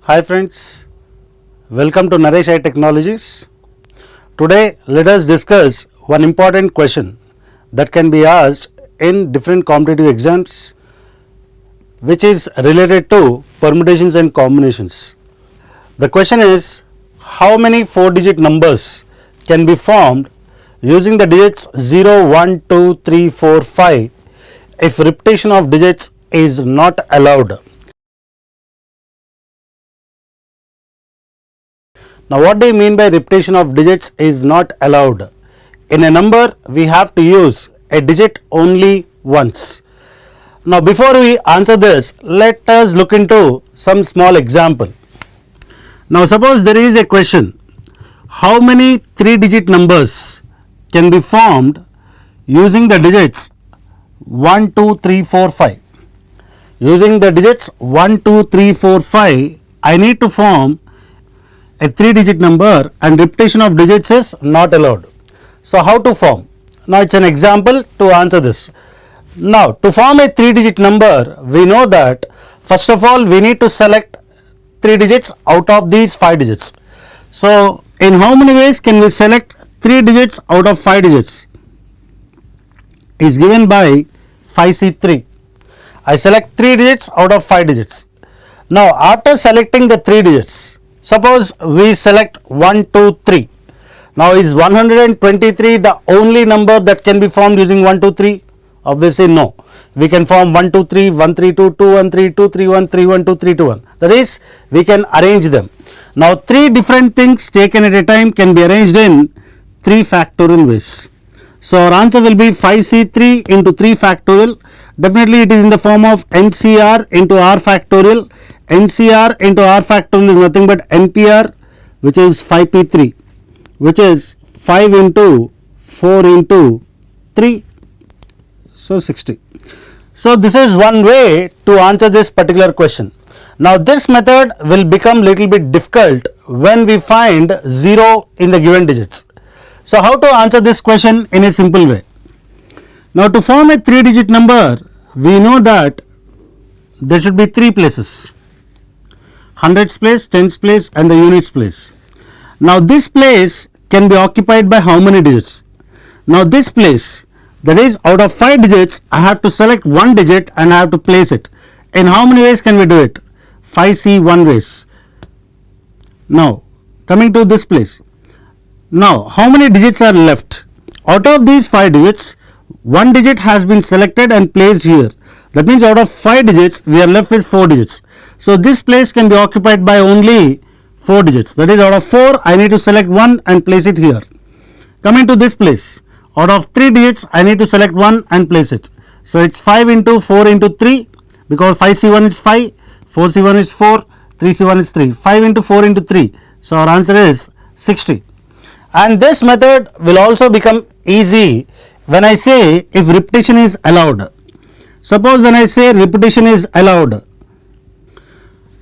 Hi friends, welcome to Naresh IT Technologies. Today let us discuss one important question that can be asked in different competitive exams, which is related to permutations and combinations. The question is, how many 4-digit numbers can be formed using the digits 0, 1, 2, 3, 4, 5 if repetition of digits is not allowed? Now, what do you mean by repetition of digits is not allowed? In a number, we have to use a digit only once. Now, before we answer this, let us look into some small example. Now, suppose there is a question, how many 3-digit numbers can be formed using the digits 1, 2, 3, 4, 5? Using the digits 1, 2, 3, 4, 5, I need to form a 3-digit number and repetition of digits is not allowed. So, how to form? Now, it is an example to answer this. Now, to form a 3-digit number, we know that first of all we need to select 3 digits out of these 5 digits. So, in how many ways can we select 3 digits out of 5 digits? Is given by 5C3. I select 3 digits out of 5 digits. Now, after selecting the 3 digits, suppose we select 1, 2, 3. Now, is 123 the only number that can be formed using 1, 2, 3? Obviously, no. We can form 1, 2, 3, 1, 3, 2, 2, 1, 3, 2, 3, 1, 3, 1, 2, 3, 2, 1. That is, we can arrange them. Now, 3 different things taken at a time can be arranged in 3 factorial ways. So, our answer will be 5C3 into 3 factorial. Definitely, it is in the form of NCR into R factorial. NCR into R factorial is nothing but NPR, which is 5P3, which is 5 into 4 into 3, so 60. So, this is one way to answer this particular question. Now, this method will become little bit difficult when we find 0 in the given digits. So, how to answer this question in a simple way? Now, to form a 3-digit number, we know that there should be 3 places: hundreds place, tens place and the units place. Now, this place can be occupied by how many digits? Now, this place, that is, out of 5 digits, I have to select 1 digit and I have to place it. In how many ways can we do it? 5C1 ways. Now, coming to this place. Now, how many digits are left? Out of these 5 digits, 1 digit has been selected and placed here. That means out of 5 digits, we are left with 4 digits. So, this place can be occupied by only 4 digits. That is, out of 4, I need to select 1 and place it here. Coming to this place, out of 3 digits, I need to select 1 and place it. So, it is 5 into 4 into 3, because 5C1 is 5, 4C1 is 4, 3C1 is 3. 5 into 4 into 3. So, our answer is 60. And this method will also become easy when I say if repetition is allowed. Suppose when I say repetition is allowed,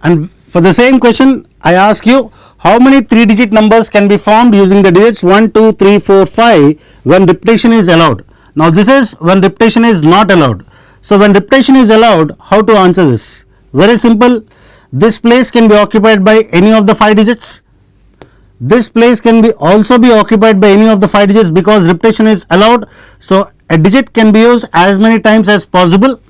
and for the same question I ask you, how many 3-digit numbers can be formed using the digits 1, 2, 3, 4, 5 when repetition is allowed? Now, this is when repetition is not allowed. So, when repetition is allowed, how to answer this? Very simple. This place can be occupied by any of the 5 digits. This place can be also be occupied by any of the 5 digits because repetition is allowed. So, a digit can be used as many times as possible,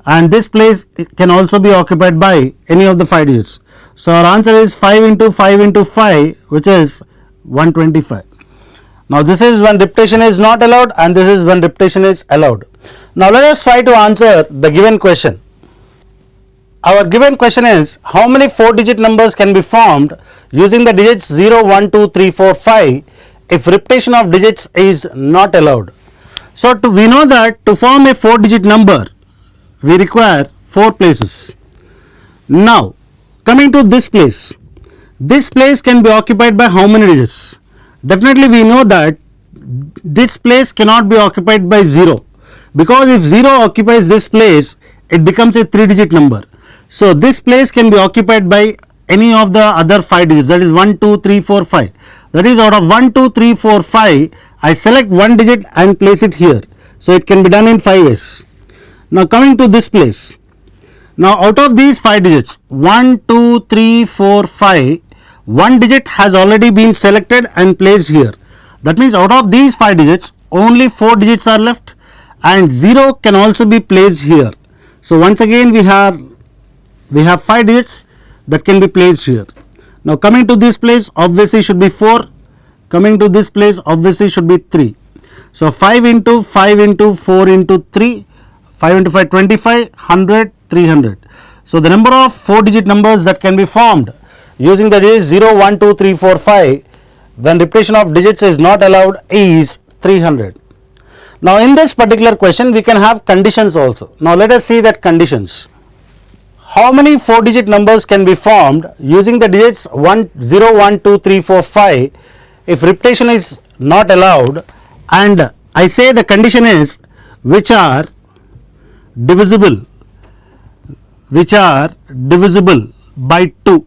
and this place can also be occupied by any of the 5 digits. So, our answer is 5 into 5 into 5, which is 125. Now, this is when repetition is not allowed and this is when repetition is allowed. Now, let us try to answer the given question. Our given question is, how many 4-digit numbers can be formed using the digits 0, 1, 2, 3, 4, 5 if repetition of digits is not allowed? So, we know that to form a 4-digit number, we require 4 places. Now, coming to this place can be occupied by how many digits? Definitely, we know that this place cannot be occupied by 0, because if 0 occupies this place, it becomes a 3-digit number. So, this place can be occupied by any of the other 5 digits, that is 1, 2, 3, 4, 5. That is, out of 1, 2, 3, 4, 5, I select 1 digit and place it here. So, it can be done in 5 ways. Now, coming to this place, Now out of these 5 digits, 1, 2, 3, 4, 5, one digit has already been selected and placed here. That means out of these 5 digits, only 4 digits are left, and 0 can also be placed here. So once again we have 5 digits that can be placed here. Now coming to this place, obviously should be 4. Coming to this place, obviously should be 3. So 5 into 5 into 4 into 3, 5 into 5, 25, 100, 300. So the number of 4 digit numbers that can be formed using the digits 0, 1, 2, 3, 4, 5 when repetition of digits is not allowed is 300. Now in this particular question we can have conditions also. Now let us see that conditions. How many 4 digit numbers can be formed using the digits 0, 1, 2, 3, 4, 5 if repetition is not allowed, and I say the condition is which are divisible by 2.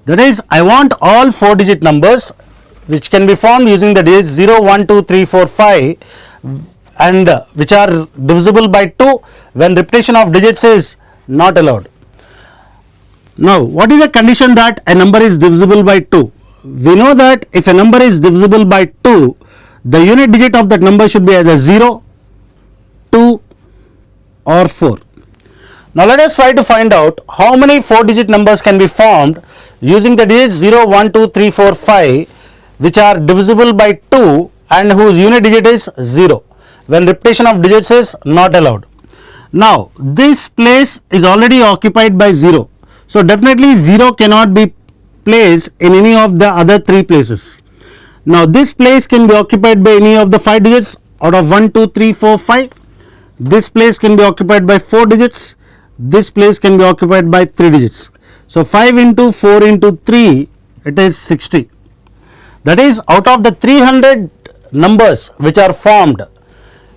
That is, I want all 4 digit numbers which can be formed using the digits 0, 1, 2, 3, 4, 5 and which are divisible by 2 when repetition of digits is not allowed. Now what is the condition that a number is divisible by 2? We know that if a number is divisible by 2, the unit digit of that number should be either 0, 2 or 4. Now let us try to find out how many 4 digit numbers can be formed using the digits 0, 1, 2, 3, 4, 5 which are divisible by 2 and whose unit digit is 0 when repetition of digits is not allowed. Now this place is already occupied by 0. So definitely 0 cannot be placed in any of the other 3 places. Now this place can be occupied by any of the 5 digits out of 1, 2, 3, 4, 5. This place can be occupied by 4 digits. This place can be occupied by 3 digits. So 5 into 4 into 3, it is 60. That is, out of the 300 numbers which are formed,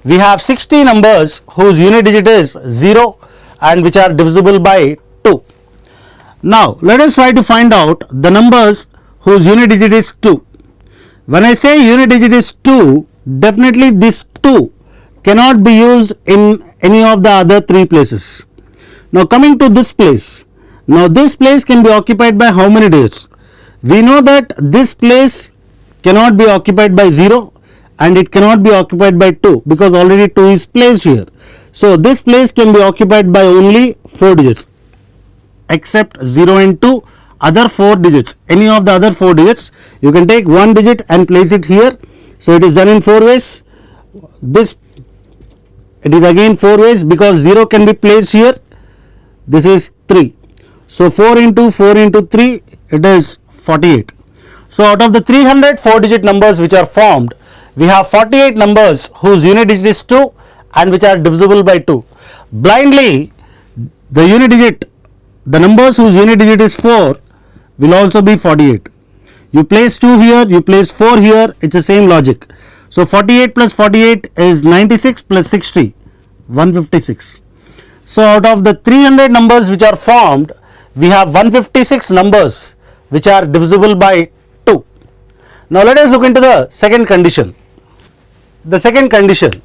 we have 60 numbers whose unit digit is 0 and which are divisible by 2. Now let us try to find out the numbers whose unit digit is 2. When I say unit digit is 2, definitely this 2 cannot be used in any of the other 3 places. Now coming to this place, now this place can be occupied by how many digits? We know that this place cannot be occupied by 0 and it cannot be occupied by 2 because already 2 is placed here. So this place can be occupied by only 4 digits except 0 and 2, other 4 digits, any of the other 4 digits. You can take one digit and place it here. So it is done in 4 ways. This, it is again 4 ways because 0 can be placed here. This is 3. So 4 into 3, it is 48. So out of the 300 4 digit numbers which are formed, we have 48 numbers whose unit digit is 2 and which are divisible by 2. Blindly, the unit digit, the numbers whose unit digit is 4 will also be 48. You place 2 here, you place 4 here, it's the same logic. So 48 plus 48 is 96 plus 60, 156. So out of the 300 numbers which are formed, we have 156 numbers which are divisible by 2. Now let us look into the second condition. The second condition,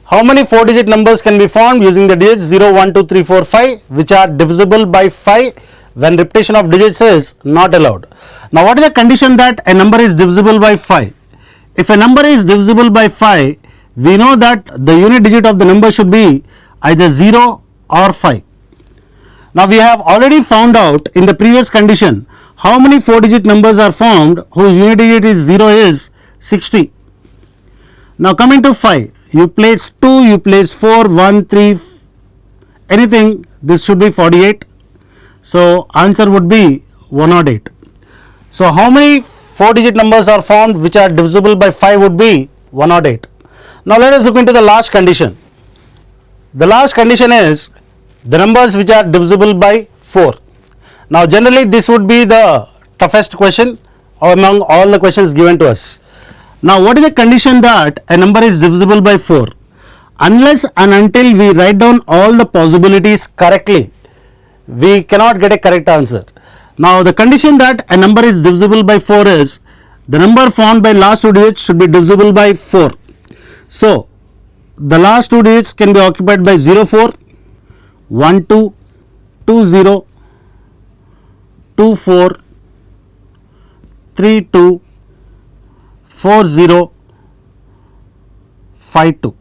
how many 4 digit numbers can be formed using the digits 0, 1, 2, 3, 4, 5 which are divisible by 5 when repetition of digits is not allowed. Now what is the condition that a number is divisible by 5? If a number is divisible by 5, we know that the unit digit of the number should be either 0 or 5. Now we have already found out in the previous condition how many 4 digit numbers are formed whose unit digit is 0 is 60. Now coming to 5, you place 2, you place 4, 1, 3, anything, this should be 48. So answer would be 108. So how many 4 digit numbers are formed which are divisible by 5 would be 108. Now let us look into the last condition. The last condition is the numbers which are divisible by 4. Now generally this would be the toughest question among all the questions given to us. Now what is the condition that a number is divisible by 4? Unless and until we write down all the possibilities correctly, we cannot get a correct answer. Now the condition that a number is divisible by 4 is the number formed by last 2 digits should be divisible by 4. So the last 2 digits can be occupied by 04 12, 20, 24, 32, 40, 52.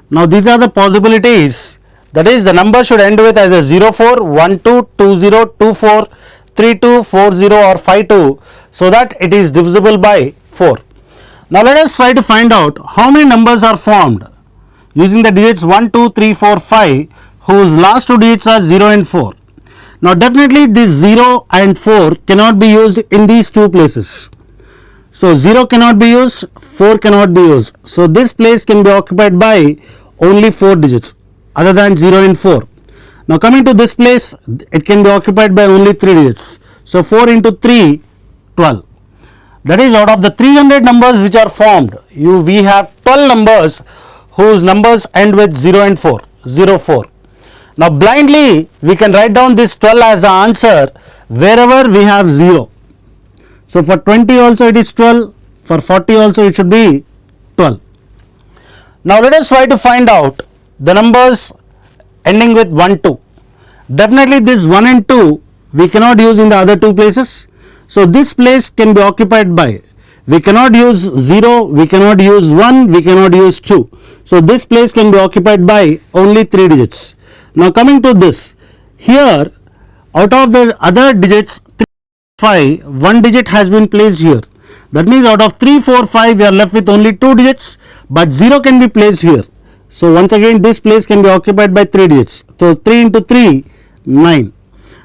Now these are the possibilities, that is the number should end with either 04, 12, 20, 24, 32, 40 or 52, so that it is divisible by 4. Now let us try to find out how many numbers are formed using the digits 1, 2, 3, 4, 5 whose last two digits are 0 and 4. Now definitely this 0 and 4 cannot be used in these two places. So 0 cannot be used, 4 cannot be used. So this place can be occupied by only 4 digits other than 0 and 4. Now coming to this place, it can be occupied by only 3 digits. So 4 into 3, 12. That is, out of the 300 numbers which are formed, we have 12 numbers whose numbers end with 0 and 4, 0, 4. Now blindly we can write down this 12 as the answer wherever we have 0. So for 20 also it is 12, for 40 also it should be 12. Now let us try to find out the numbers ending with 1, 2. Definitely this 1 and 2 we cannot use in the other two places. So this place can be occupied by, we cannot use 0, we cannot use 1, we cannot use 2. So this place can be occupied by only 3 digits. Now coming to this, here out of the other digits 3, 5, one digit has been placed here. That means out of 3, 4, 5 we are left with only 2 digits, but 0 can be placed here. So once again this place can be occupied by 3 digits. So 3 into 3, 9.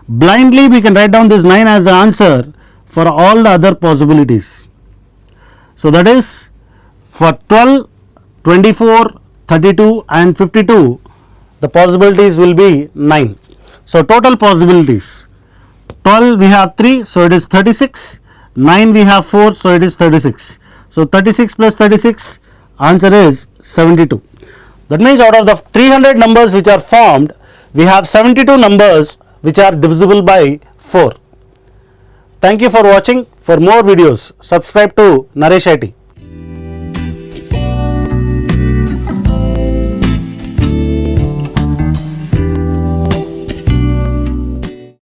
Blindly we can write down this 9 as the answer for all the other possibilities. So that is, for 12, 24, 32 and 52, the possibilities will be 9. So total possibilities, 12 we have 3, so it is 36, 9 we have 4, so it is 36. So 36 plus 36, answer is 72. That means out of the 300 numbers which are formed, we have 72 numbers which are divisible by 4. Thank you for watching. For more videos, subscribe to Naresh IT.